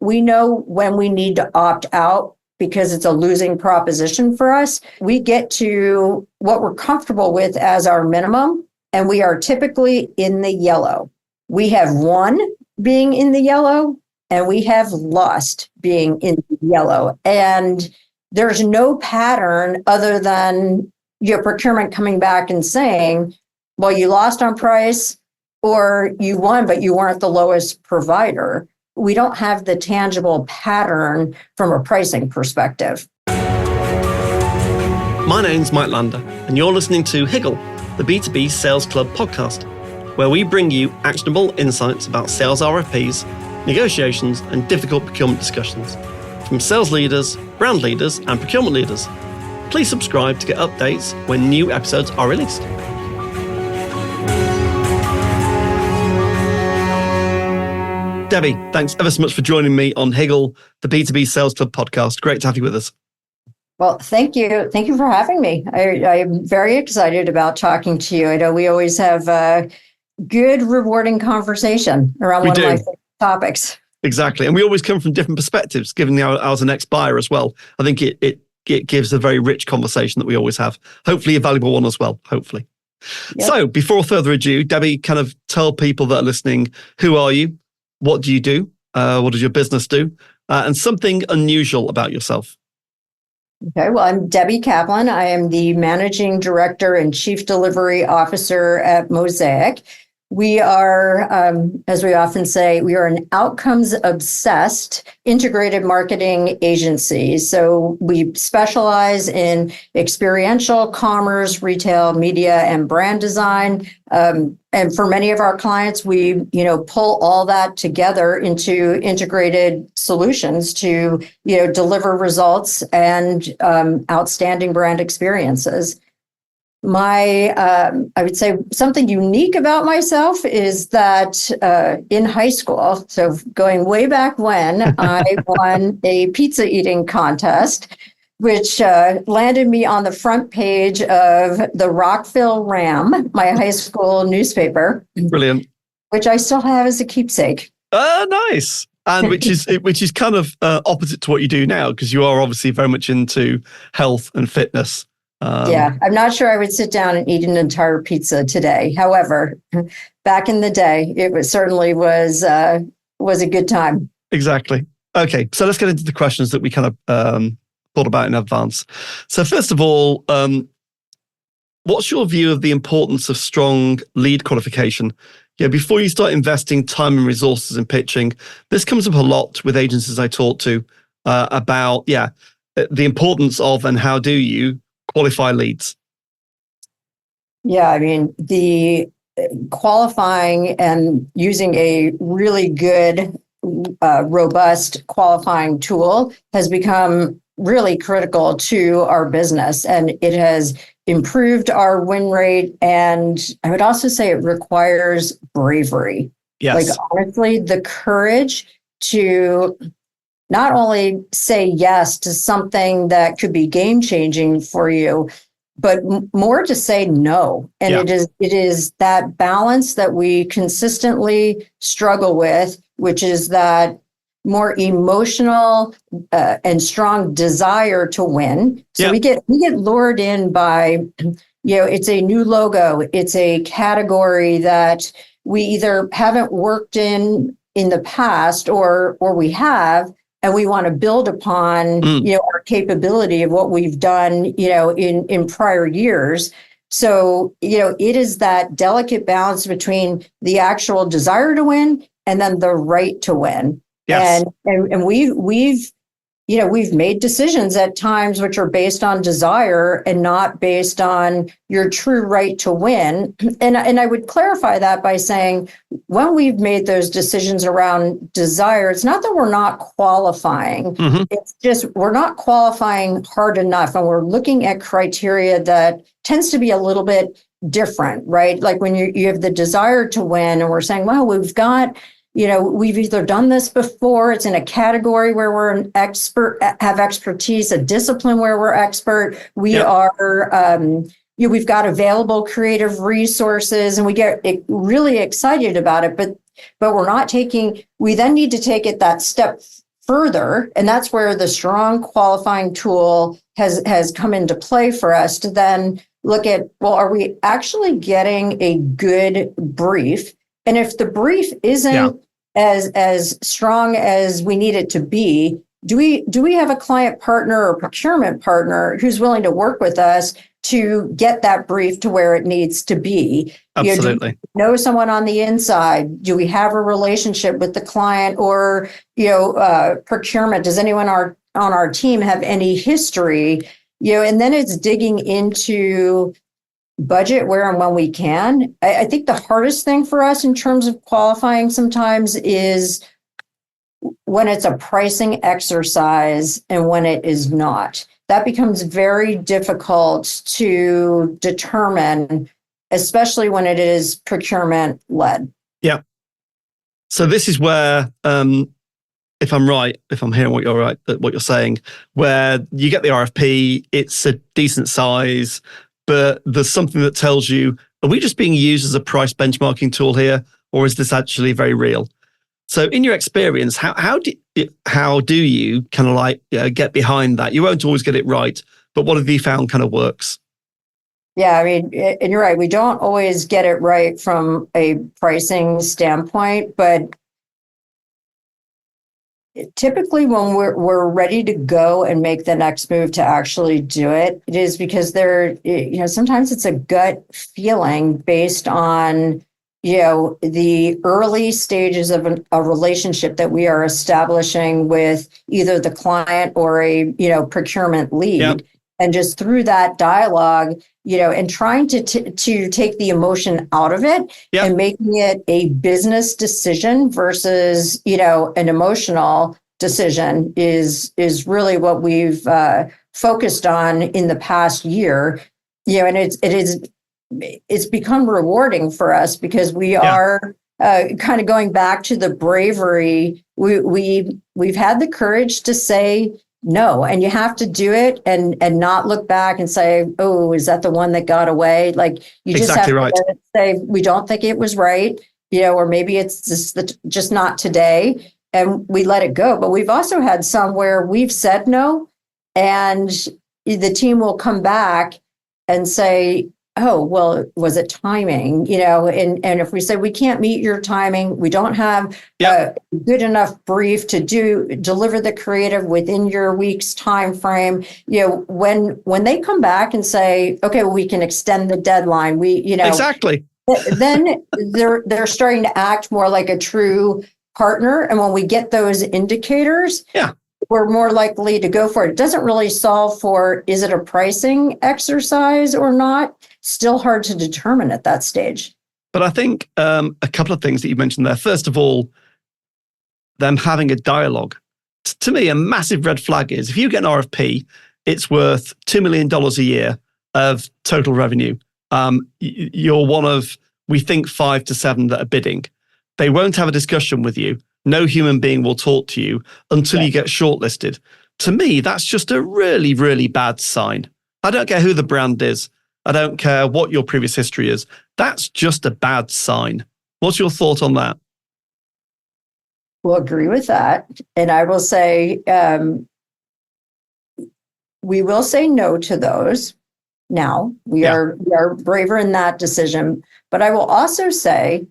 we know when we need to opt out because it's a losing proposition for us. We get to what we're comfortable with as our minimum, and we are typically in the yellow. We have won being in the yellow, and we have lost being in the yellow. And there's no pattern other than your procurement coming back and saying, well, you lost on price or you won, but you weren't the lowest provider. We don't have the tangible pattern from a pricing perspective. My name's Mike Lander, and you're listening to Higgle, the B2B Sales Club podcast, where we bring you actionable insights about sales RFPs, negotiations, and difficult procurement discussions from sales leaders, brand leaders, and procurement leaders. Please subscribe to get updates when new episodes are released. Debbie, thanks ever so much for joining me on Higgle, the B2B Sales Club podcast. Great to have you with us. Well, thank you. Thank you for having me. I'm very excited about talking to you. I know we always have a good, rewarding conversation around one of my favorite topics. Exactly. And we always come from different perspectives, given I was an ex-buyer as well. I think it gives a very rich conversation that we always have. Hopefully a valuable one as well, hopefully. Yep. So before further ado, Debbie, kind of tell people that are listening, who are you? What do you do? What does your business do? And something unusual about yourself. Okay, well, I'm Debbie Kaplan. I am the Managing Director and Chief Delivery Officer at Mosaic. We are, as we often say, we are an outcomes-obsessed integrated marketing agency. So we specialize in experiential commerce, retail, media, and brand design. And for many of our clients, we, pull all that together into integrated solutions to, deliver results and outstanding brand experiences. I would say something unique about myself is that in high school, so going way back when, I won a pizza eating contest, which landed me on the front page of the Rockville Ram, my high school newspaper. Brilliant. Which I still have as a keepsake. Nice. And which is kind of opposite to what you do now, because you are obviously very much into health and fitness. Yeah, I'm not sure I would sit down and eat an entire pizza today. However, back in the day, certainly was a good time. Exactly. Okay, so let's get into the questions that we kind of thought about in advance. So first of all, what's your view of the importance of strong lead qualification? Before you start investing time and resources in pitching, this comes up a lot with agencies I talk to about the importance of and how do you qualify leads? Yeah, I mean, the qualifying and using a really good, robust qualifying tool has become really critical to our business, and it has improved our win rate. And I would also say it requires bravery. Yes. Like, honestly, the courage to not only say yes to something that could be game changing for you, but more to say no. And it is that balance that we consistently struggle with, which is that more emotional and strong desire to win. So we get lured in by, it's a new logo, it's a category that we either haven't worked in the past or we have, and we want to build upon, our capability of what we've done, in prior years. So, it is that delicate balance between the actual desire to win and then the right to win. Yes. And we've made decisions at times which are based on desire and not based on your true right to win. And I would clarify that by saying, when we've made those decisions around desire, it's not that we're not qualifying. Mm-hmm. It's just we're not qualifying hard enough. And we're looking at criteria that tends to be a little bit different, right? Like when you have the desire to win and we're saying, well, we've got, we've either done this before, it's in a category where we're an expert, have expertise, a discipline where we're expert. We are, we've got available creative resources, and we get really excited about it, but we're not we then need to take it that step further, and that's where the strong qualifying tool has come into play for us to then look at, well, are we actually getting a good brief? And if the brief isn't as strong as we need it to be, do we have a client partner or procurement partner who's willing to work with us to get that brief to where it needs to be? Absolutely. Do we know someone on the inside? Do we have a relationship with the client or procurement? Does anyone on our team have any history? And then it's digging into budget where and when we can. I think the hardest thing for us in terms of qualifying sometimes is when it's a pricing exercise and when it is not. That becomes very difficult to determine, especially when it is procurement led. Yeah. So this is where, if I'm hearing what you're saying, where you get the RFP, it's a decent size, but there's something that tells you, are we just being used as a price benchmarking tool here, or is this actually very real? So in your experience, how do you kind of like get behind that? You won't always get it right, but what have you found kind of works? Yeah, I mean, and you're right. We don't always get it right from a pricing standpoint, but typically when we're ready to go and make the next move to actually do it, it is because sometimes it's a gut feeling based on the early stages of a relationship that we are establishing with either the client or a procurement lead. Yep. And just through that dialogue, and trying to take the emotion out of it. Yep. And making it a business decision versus an emotional decision is really what we've focused on in the past year. And it's become rewarding for us because we are kind of going back to the bravery. We've had the courage to say no, and you have to do it and not look back and say, oh, is that the one that got away? Like you just exactly have to say, we don't think it was right, or maybe it's just not today, and we let it go. But we've also had some where we've said no, and the team will come back and say, oh, well, was it timing? And if we say we can't meet your timing, we don't have a good enough brief to deliver the creative within your week's time frame. When they come back and say, okay, well, we can extend the deadline. Exactly. Then they're starting to act more like a true partner. And when we get those indicators, we're more likely to go for it. It doesn't really solve for, is it a pricing exercise or not? Still hard to determine at that stage. But I think a couple of things that you mentioned there. First of all, them having a dialogue. To me, a massive red flag is if you get an RFP, it's worth $2 million a year of total revenue. You're one of, we think, 5 to 7 that are bidding. They won't have a discussion with you. No human being will talk to you until you get shortlisted. To me, that's just a really, really bad sign. I don't care who the brand is. I don't care what your previous history is. That's just a bad sign. What's your thought on that? We'll agree with that. And I will say, we will say no to those. Now, we are braver in that decision. But I will also say,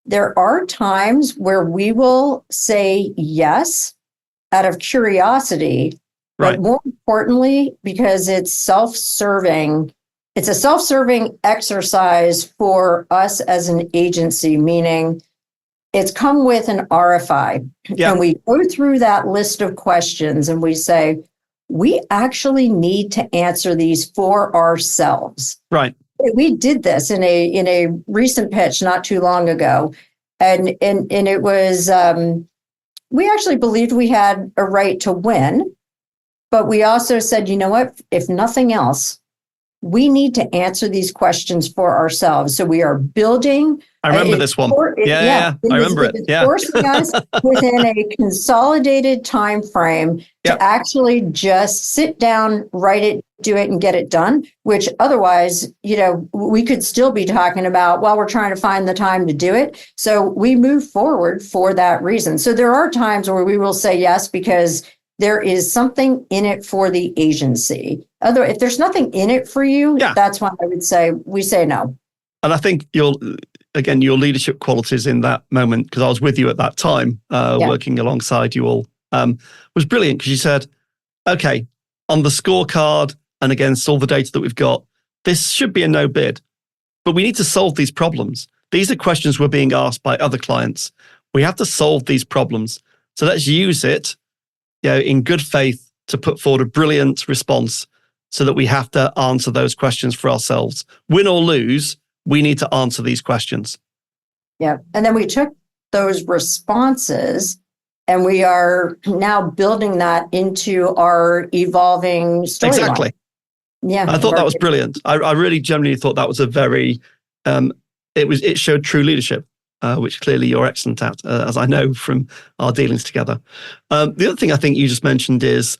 there are times where we will say yes out of curiosity, but more importantly, because it's self-serving. It's a self-serving exercise for us as an agency, meaning it's come with an RFI. And we go through that list of questions and we say, we actually need to answer these for ourselves. Right. We did this in a recent pitch not too long ago. And it was, we actually believed we had a right to win, but we also said, you know what, if nothing else, we need to answer these questions for ourselves. So we are building. I remember this one. Yeah. I remember it. Yeah. Forcing us within a consolidated time frame to actually just sit down, write it, do it, and get it done, which otherwise, we could still be talking about, well, we're trying to find the time to do it. So we move forward for that reason. So there are times where we will say yes, because there is something in it for the agency. If there's nothing in it for you, that's when I would say we say no. And I think your leadership qualities in that moment, because I was with you at that time, working alongside you all, was brilliant, because you said, okay, on the scorecard and against all the data that we've got, this should be a no bid, but we need to solve these problems. These are questions we're being asked by other clients. We have to solve these problems. So let's use it in good faith to put forward a brilliant response, so that we have to answer those questions for ourselves. Win or lose, we need to answer these questions. Yeah. And then we took those responses and we are now building that into our evolving storyline. Exactly. Yeah. I thought that was brilliant. I really genuinely thought that was a very, it showed true leadership. Which clearly you're excellent at, as I know from our dealings together. The other thing I think you just mentioned is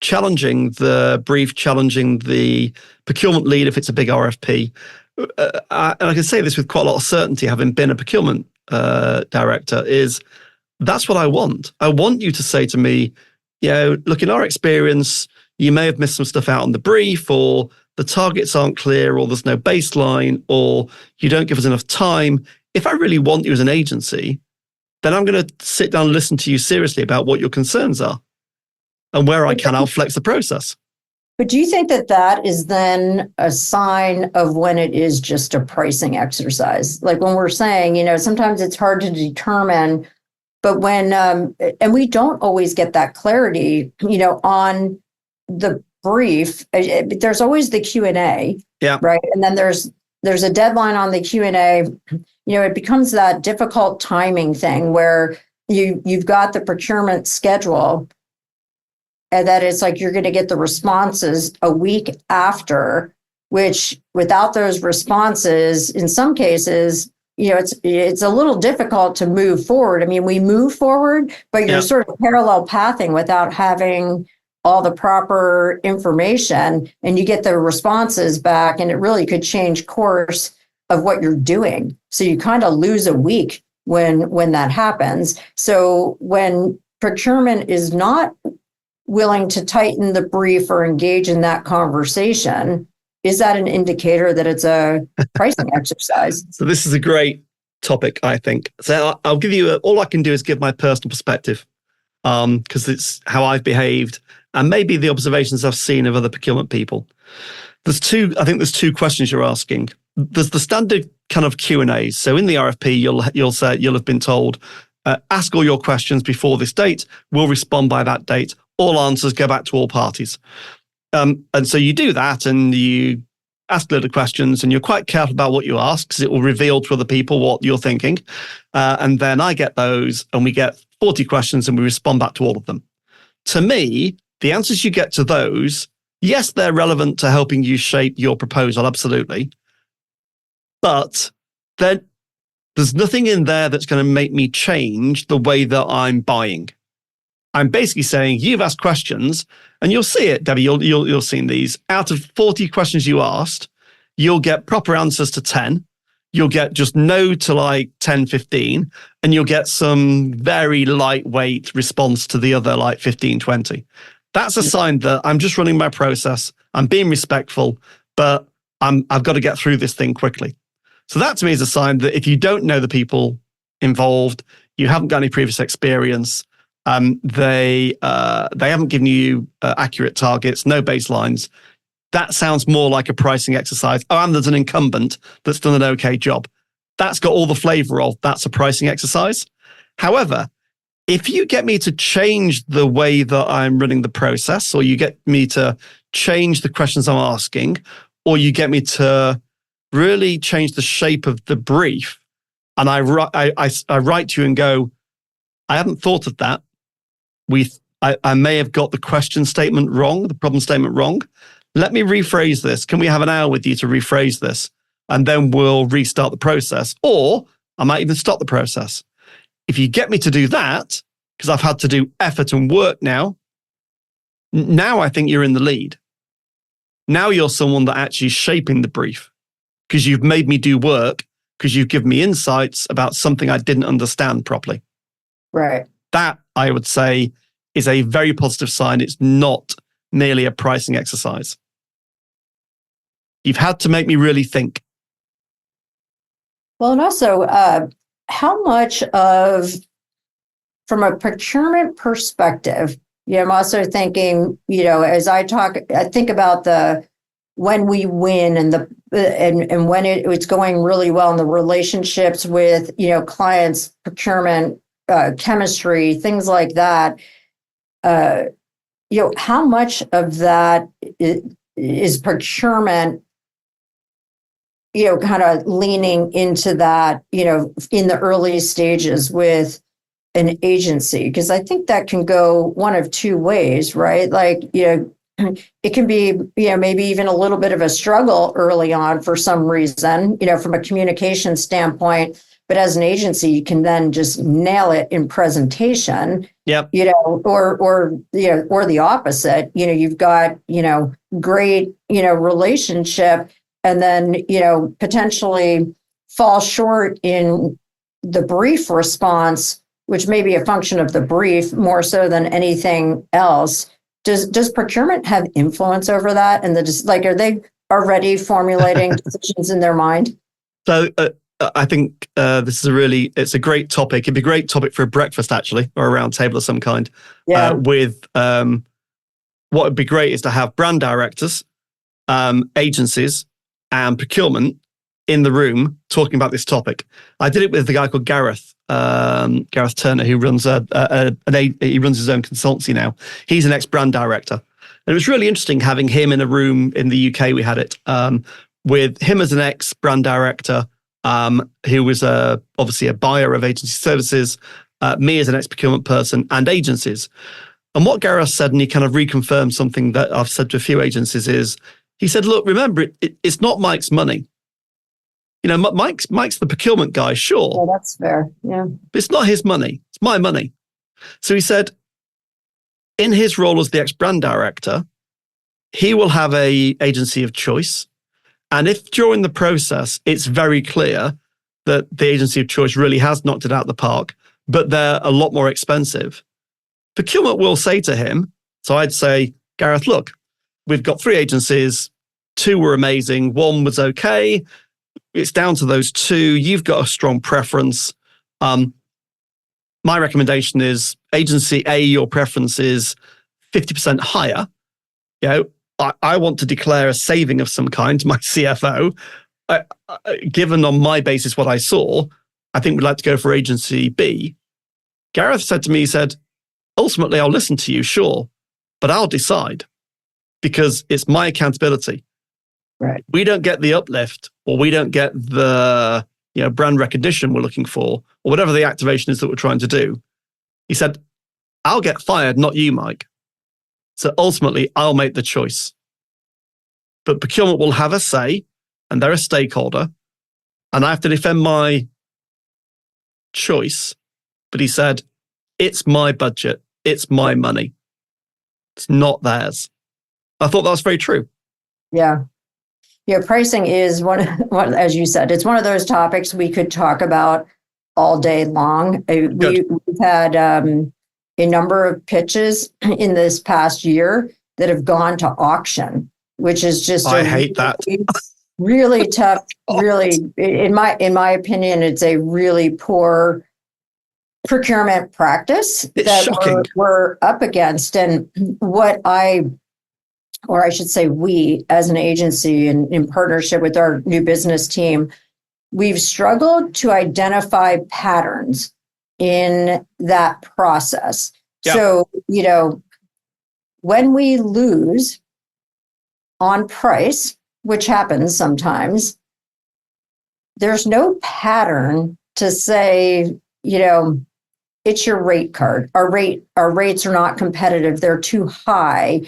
challenging the brief, challenging the procurement lead if it's a big RFP. And I can say this with quite a lot of certainty, having been a procurement director, is that's what I want. I want you to say to me, look, in our experience, you may have missed some stuff out on the brief, or the targets aren't clear, or there's no baseline, or you don't give us enough time. If I really want you as an agency, then I'm going to sit down and listen to you seriously about what your concerns are. And where I can, I'll flex the process. But do you think that is then a sign of when it is just a pricing exercise? Like when we're saying, sometimes it's hard to determine, but when, and we don't always get that clarity, on the brief. There's always the Q&A, right? And then there's a deadline on the Q&A. It becomes that difficult timing thing where you've got the procurement schedule, and that it's like you're going to get the responses a week after, which without those responses, in some cases, it's a little difficult to move forward. I mean, we move forward, but you're sort of parallel pathing without having all the proper information, and you get the responses back, and it really could change course of what you're doing. So you kind of lose a week when that happens. So when procurement is not willing to tighten the brief or engage in that conversation, is that an indicator that it's a pricing exercise? So this is a great topic, I think. So I'll give you, all I can do is give my personal perspective, because it's how I've behaved and maybe the observations I've seen of other procurement people. I think there's two questions you're asking. There's the standard kind of Q&As. So in the RFP, you'll have been told, ask all your questions before this date. We'll respond by that date. All answers go back to all parties. And so you do that, and you ask a lot of questions, and you're quite careful about what you ask, because it will reveal to other people what you're thinking. And then I get those, and we get 40 questions, and we respond back to all of them. To me, the answers you get to those, yes, they're relevant to helping you shape your proposal, absolutely. But then there's nothing in there that's going to make me change the way that I'm buying. I'm basically saying, you've asked questions, and you'll see it, Debbie, you'll see these. Out of 40 questions you asked, you'll get proper answers to 10. You'll get just no to like 10, 15, and you'll get some very lightweight response to the other like 15, 20. That's a sign that I'm just running my process. I'm being respectful, but I've got to get through this thing quickly. So that to me is a sign that if you don't know the people involved, you haven't got any previous experience, they haven't given you accurate targets, no baselines. That sounds more like a pricing exercise. Oh, and there's an incumbent that's done an okay job. That's got all the flavor of that's a pricing exercise. However, if you get me to change the way that I'm running the process, or you get me to change the questions I'm asking, or you get me to really change the shape of the brief, and I write to you and go, I haven't thought of that. I may have got the question statement wrong, the problem statement wrong. let me rephrase this. Can we have an hour with you to rephrase this? And then we'll restart the process. Or I might even stop the process. If you get me to do that, because I've had to do effort and work now I think you're in the lead. Now you're someone that actually is shaping the brief because you've made me do work, because you've given me insights about something I didn't understand properly. Right. That, I would say, is a very positive sign. It's not merely a pricing exercise. You've had to make me really think. Well, and also, how much of, from a procurement perspective, I'm also thinking, as I think about when we win and when it's going really well in the relationships with, clients, procurement, chemistry, things like that. How much of that is procurement, kind of leaning into that, in the early stages with an agency? Because I think that can go one of two ways, right? Like, it can be, maybe even a little bit of a struggle early on for some reason, from a communication standpoint. But as an agency, you can then just nail it in presentation. Yep. Or the opposite. You've got, great, relationship, and then, potentially fall short in the brief response, which may be a function of the brief more so than anything else. Does procurement have influence over that? And are they already formulating decisions in their mind? So I think it's a great topic. It'd be a great topic for a breakfast, actually, or a round table of some kind. Yeah. What would be great is to have brand directors, agencies, and procurement in the room talking about this topic. I did it with the guy called Gareth Turner, who runs he runs his own consultancy now. He's an ex-brand director. And it was really interesting having him in a room in the UK. We had it with him as an ex-brand director, who was obviously a buyer of agency services, me as an ex-procurement person, and agencies. And what Gareth said, and he kind of reconfirmed something that I've said to a few agencies, is he said, look, remember, it's not Mike's money. Mike's the procurement guy, sure. Well, that's fair. Yeah. But it's not his money. It's my money. So he said, in his role as the ex-brand director, he will have a agency of choice. And if during the process, it's very clear that the agency of choice really has knocked it out of the park, but they're a lot more expensive, procurement will say to him, so I'd say, Gareth, look, we've got 3 agencies, 2 were amazing, 1 was okay. It's down to those 2. You've got a strong preference. My recommendation is agency A, your preference is 50% higher. I want to declare a saving of some kind to my CFO. Given on my basis what I saw, I think we'd like to go for agency B. Gareth said to me, he said, ultimately, I'll listen to you, sure, but I'll decide because it's my accountability. Right. We don't get the uplift, or we don't get the brand recognition we're looking for, or whatever the activation is that we're trying to do. He said, I'll get fired, not you, Mike. So ultimately, I'll make the choice. But procurement will have a say, and they're a stakeholder, and I have to defend my choice. But he said, it's my budget. It's my money. It's not theirs. I thought that was very true. Yeah. Pricing is one, as you said, it's one of those topics we could talk about all day long. We've had a number of pitches in this past year that have gone to auction, which is just I hate that. Really tough. Really, in my opinion, it's a really poor procurement practice that we're up against. And or I should say we, as an agency and in partnership with our new business team, we've struggled to identify patterns in that process. Yep. So, when we lose on price, which happens sometimes, there's no pattern to say, it's your rate card. Our rates are not competitive. They're too high.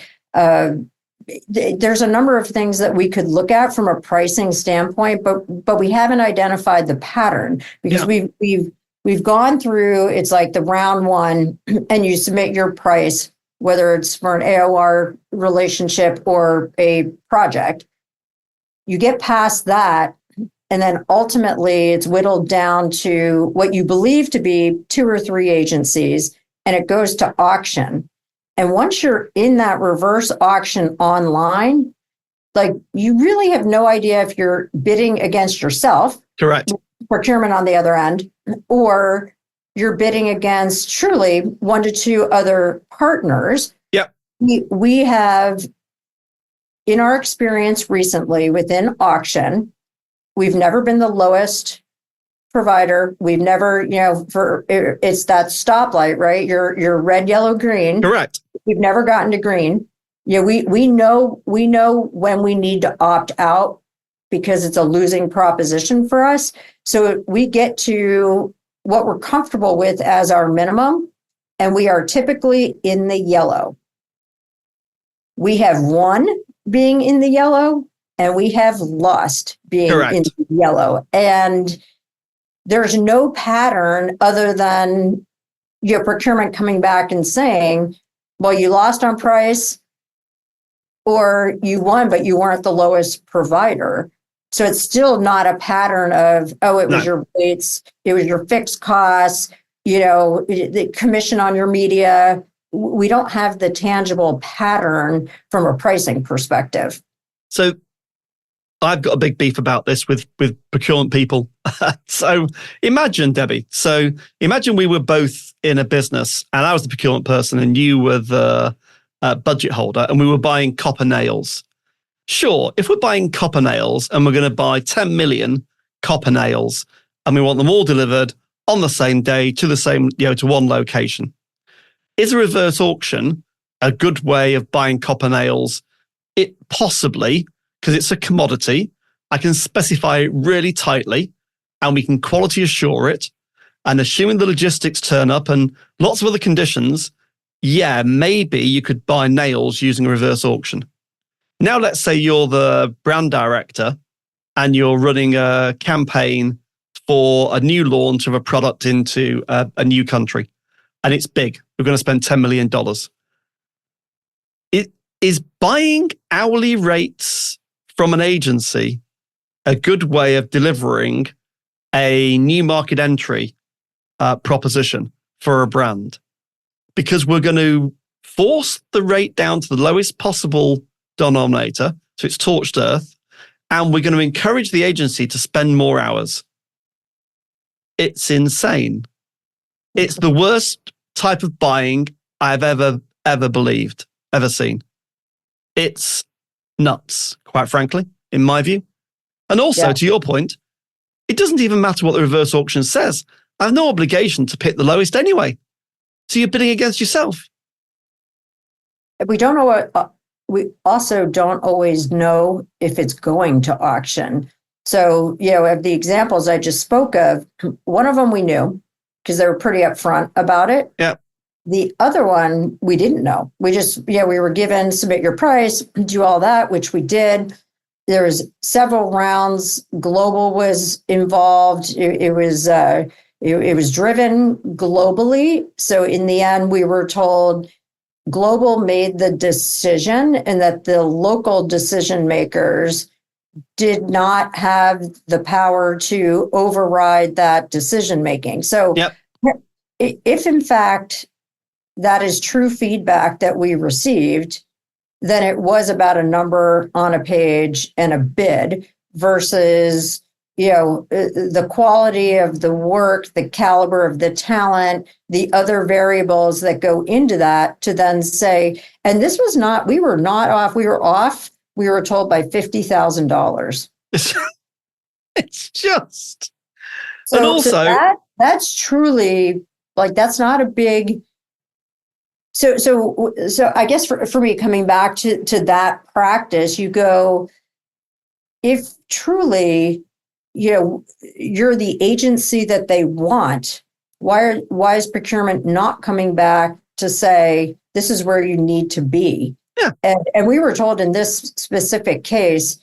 there's a number of things that we could look at from a pricing standpoint, but we haven't identified the pattern because we've gone through, it's like the round one, and you submit your price, whether it's for an AOR relationship or a project. You get past that, and then ultimately it's whittled down to what you believe to be 2 or 3 agencies, and it goes to auction. And once you're in that reverse auction online, like you really have no idea if you're bidding against yourself. Correct. Procurement on the other end, or you're bidding against truly 1 to 2 other partners. Yep. We have, in our experience recently within auction, we've never been the lowest provider. We've never, it's that stoplight, right? You're red, yellow, green. Correct. We've never gotten to green. Yeah, we know when we need to opt out because it's a losing proposition for us. So we get to what we're comfortable with as our minimum, and we are typically in the yellow. We have won being in the yellow, and we have lost being Correct. in the yellow. And there's no pattern other than your procurement coming back and saying, well, you lost on price, or you won, but you weren't the lowest provider. So it's still not a pattern of, it was your rates, it was your fixed costs, the commission on your media. We don't have the tangible pattern from a pricing perspective. So I've got a big beef about this with procurement people. So imagine, Debbie, we were both in a business and I was the procurement person and you were the budget holder, and we were buying copper nails. Sure, if we're buying copper nails and we're going to buy 10 million copper nails and we want them all delivered on the same day to the same, to one location, is a reverse auction a good way of buying copper nails? It possibly, because it's a commodity. I can specify it really tightly and we can quality assure it. And assuming the logistics turn up and lots of other conditions, maybe you could buy nails using a reverse auction. Now, let's say you're the brand director and you're running a campaign for a new launch of a product into a new country, and it's big. We're going to spend $10 million. Is buying hourly rates from an agency a good way of delivering a new market entry proposition for a brand? Because we're going to force the rate down to the lowest possible denominator, so it's torched earth, and we're going to encourage the agency to spend more hours. It's insane. It's the worst type of buying I've ever believed, ever seen. It's nuts, quite frankly, in my view. And also, to your point, it doesn't even matter what the reverse auction says. I have no obligation to pick the lowest anyway. So you're bidding against yourself. We don't know what. We also don't always know if it's going to auction. So, of the examples I just spoke of, one of them we knew because they were pretty upfront about it. Yeah. The other one, we didn't know. We just, we were given, submit your price, do all that, which we did. There was several rounds. Global was involved. It was driven globally. So in the end, we were told Global made the decision and that the local decision makers did not have the power to override that decision making. So if in fact that is true feedback that we received, then it was about a number on a page and a bid versus the quality of the work, the caliber of the talent, the other variables that go into that to then say, and this was not, we were not off, we were off, we were told by $50,000. It's just, so, and also that's truly like, that's not a big, so I guess for me, coming back to that practice, you go, if truly, you're the agency that they want, why is procurement not coming back to say, this is where you need to be? Yeah. And we were told in this specific case,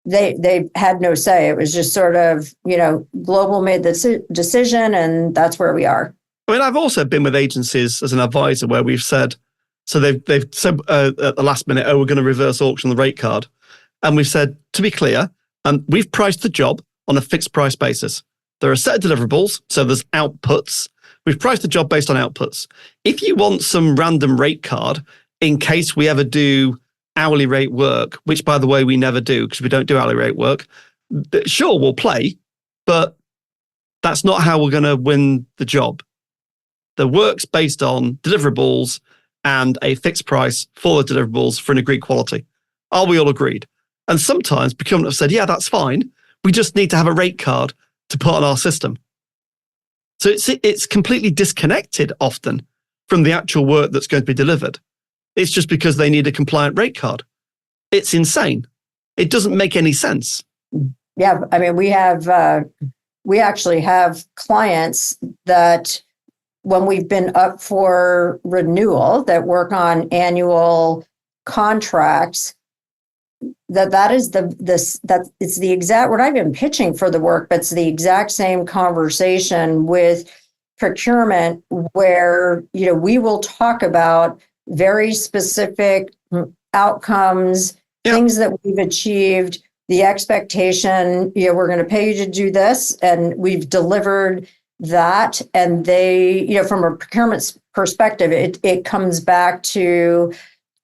they had no say. It was just sort of, global made the decision, and that's where we are. I mean, I've also been with agencies as an advisor where we've said, so they've said at the last minute, we're going to reverse auction the rate card. And we've said, to be clear, we've priced the job on a fixed price basis. There are a set of deliverables, so there's outputs. We've priced the job based on outputs. If you want some random rate card, in case we ever do hourly rate work, which, by the way, we never do because we don't do hourly rate work, sure, we'll play, but that's not how we're going to win the job. The work's based on deliverables and a fixed price for the deliverables for an agreed quality. Are we all agreed? And sometimes procurement have said, yeah, that's fine. We just need to have a rate card to put on our system. So it's completely disconnected often from the actual work that's going to be delivered. It's just because they need a compliant rate card. It's insane. It doesn't make any sense. Yeah, I mean, we actually have clients that when we've been up for renewal that work on annual contracts, that is it's the exact, we're not even pitching for the work, but it's the exact same conversation with procurement where, we will talk about very specific outcomes, things that we've achieved, the expectation, we're going to pay you to do this, and we've delivered that. And they, from a procurement perspective, it comes back to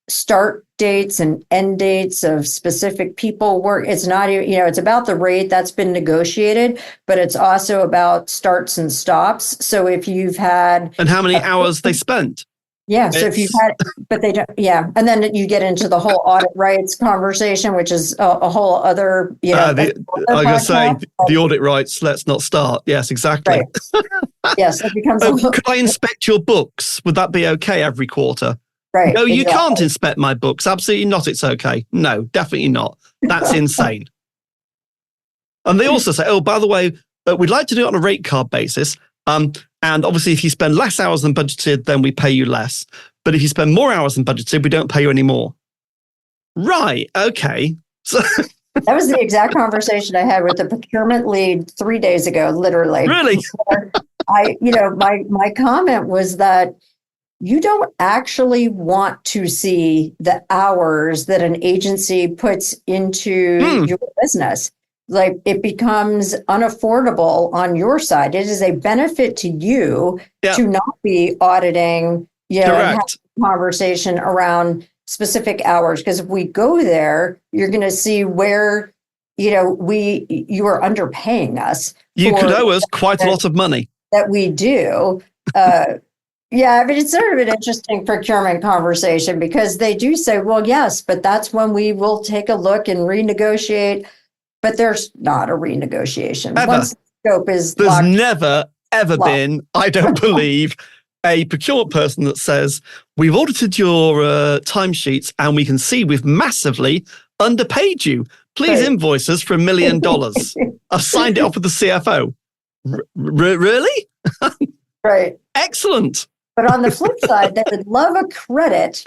start dates and end dates of specific people work. It's not, it's about the rate that's been negotiated, but it's also about starts and stops. So if you've had... And how many hours they spent. Yeah. So if you've had, but they don't, yeah. And then you get into the whole audit rights conversation, which is a whole other, I was going to say, the audit rights, let's not start. Yes, exactly. Right. Yes, it becomes... could I inspect your books? Would that be okay every quarter? Right. No, you can't inspect my books. Absolutely not. It's okay. No, definitely not. That's insane. And they also say, oh, by the way, we'd like to do it on a rate card basis. And obviously, if you spend less hours than budgeted, then we pay you less. But if you spend more hours than budgeted, we don't pay you any more. Right. Okay. So that was the exact conversation I had with the procurement lead 3 days ago, literally. Really? My comment was that you don't actually want to see the hours that an agency puts into your business. Like, it becomes unaffordable on your side. It is a benefit to you to not be auditing, and have a conversation around specific hours. Because if we go there, you're going to see where, you are underpaying us. You could owe us quite a lot of money. That we do. Yeah, but it's sort of an interesting procurement conversation because they do say, well, yes, but that's when we will take a look and renegotiate. But there's not a renegotiation. Ever. Once the scope is There's locked, never, ever been, I don't believe, a procurement person that says, we've audited your timesheets and we can see we've massively underpaid you. Please invoice us for $1 million. I've signed it off with the CFO. Really? Right. Excellent. But on the flip side, they would love a credit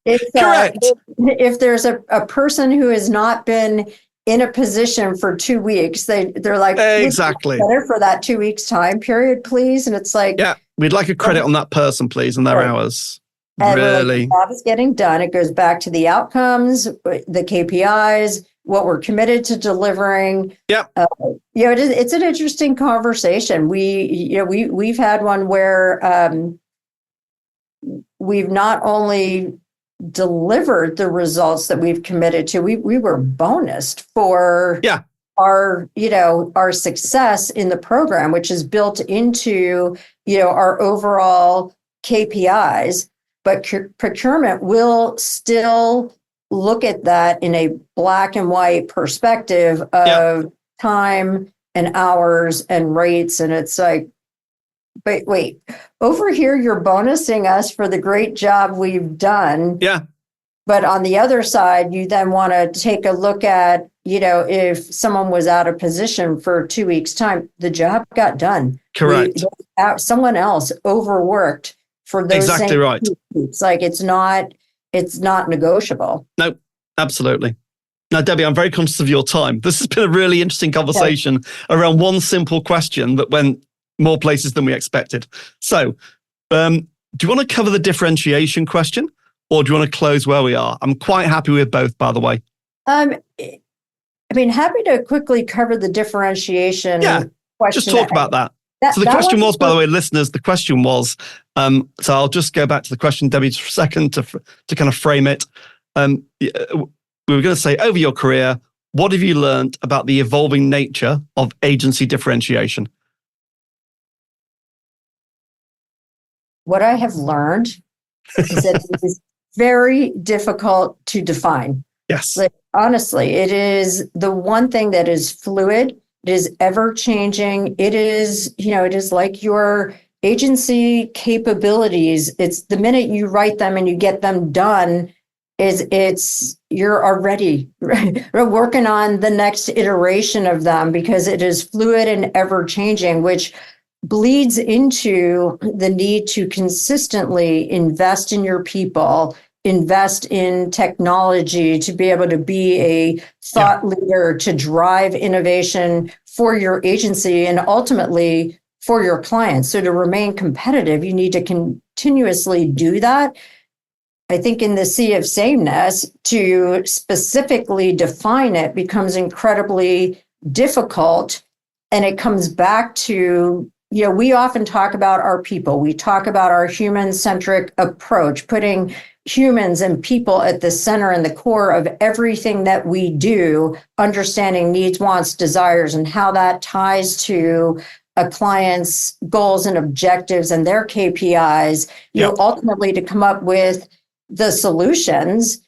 if there's a person who has not been in a position for 2 weeks. They're like, exactly, better for that 2 weeks time period, please. And it's like, yeah, we'd like a credit on that person, please, and their hours. And really, the job is getting done. It goes back to the outcomes, the KPIs, what we're committed to delivering. Yeah, it's an interesting conversation. We've had one where we've not only delivered the results that we've committed to, we were bonused for our success in the program, which is built into our overall KPIs. But procurement will still look at that in a black and white perspective of time and hours and rates. And it's like, but wait, over here, you're bonusing us for the great job we've done. Yeah. But on the other side, you then want to take a look at, if someone was out of position for 2 weeks' time, the job got done. Correct. Someone else overworked for those exactly same right. 2 weeks. Like, it's not, it's not negotiable. No, absolutely. Now, Debbie, I'm very conscious of your time. This has been a really interesting conversation around one simple question that went more places than we expected. So, do you want to cover the differentiation question, or do you want to close where we are? I'm quite happy with both, by the way. Happy to quickly cover the differentiation question. Just talk about that. So the question was, by the way, listeners, the question was, so I'll just go back to the question, Debbie, for a second to kind of frame it. We were going to say, over your career, what have you learned about the evolving nature of agency differentiation? What I have learned is that it is very difficult to define. Yes. Like, honestly, it is the one thing that is fluid. It is ever changing. It is like your agency capabilities. It's the minute you write them and you get them done, you're already working on the next iteration of them, because it is fluid and ever changing, which bleeds into the need to consistently invest in your people, invest in technology, to be able to be a thought leader, to drive innovation for your agency and ultimately for your clients. So to remain competitive, you need to continuously do that. I think in the sea of sameness, to specifically define it becomes incredibly difficult. And it comes back to, we often talk about our people. We talk about our human-centric approach, putting humans and people at the center and the core of everything that we do, understanding needs, wants, desires, and how that ties to a client's goals and objectives and their KPIs, ultimately to come up with the solutions.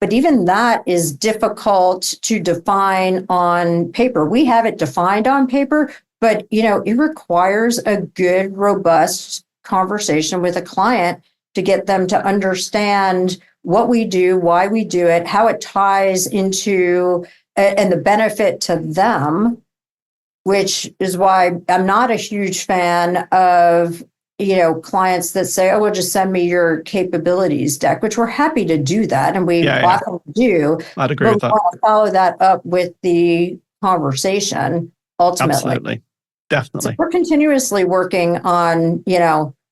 But even that is difficult to define on paper. We have it defined on paper, but it requires a good, robust conversation with a client to get them to understand what we do, why we do it, how it ties into and the benefit to them, which is why I'm not a huge fan of clients that say, well, just send me your capabilities deck, which we're happy to do that. And we often do. I'd agree with that. We want to follow that up with the conversation ultimately. Absolutely. Definitely. So we're continuously working on,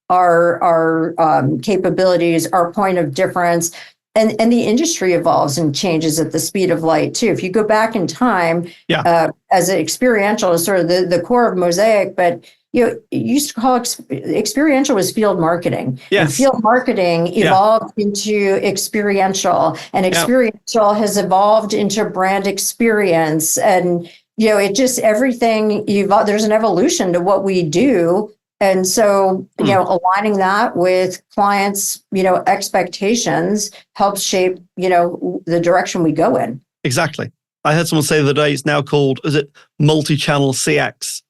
our capabilities, our point of difference. And the industry evolves and changes at the speed of light too. If you go back in time, as an experiential is sort of the core of Mosaic, but you used to call experiential was field marketing. Yes. And field marketing evolved into experiential, and experiential has evolved into brand experience. And, it just everything there's an evolution to what we do. And so, aligning that with clients, expectations helps shape, the direction we go in. Exactly. I heard someone say the other day it's now called, is it multi-channel CX?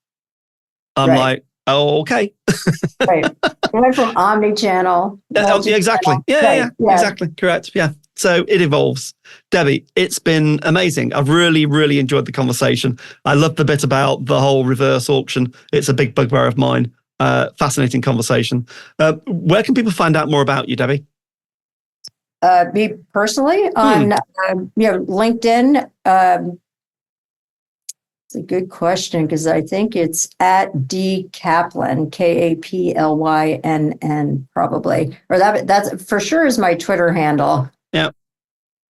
I'm like, oh, okay. Right. It went from omni-channel. Exactly. Yeah, exactly. Correct. Yeah. So it evolves. Debbie, it's been amazing. I've really, really enjoyed the conversation. I love the bit about the whole reverse auction. It's a big bugbear of mine. Fascinating conversation. Where can people find out more about you, Debbie? Me personally on LinkedIn. It's a good question, because I think it's at D Kaplan, Kaplynn, probably, or that's for sure is my Twitter handle. Yeah,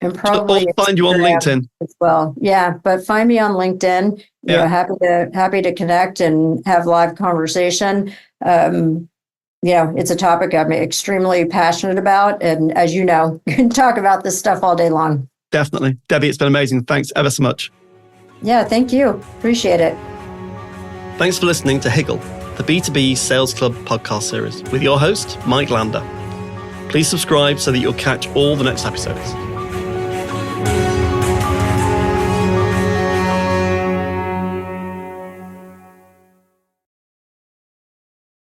and probably I'll find you on LinkedIn as well. Yeah, but find me on LinkedIn. Happy to connect and have live conversation. It's a topic I'm extremely passionate about, and as you know, you can talk about this stuff all day long. Definitely, Debbie. It's been amazing. Thanks ever so much. Yeah, thank you. Appreciate it. Thanks for listening to Higgle, the B2B Sales Club podcast series with your host, Mike Lander. Please subscribe so that you'll catch all the next episodes.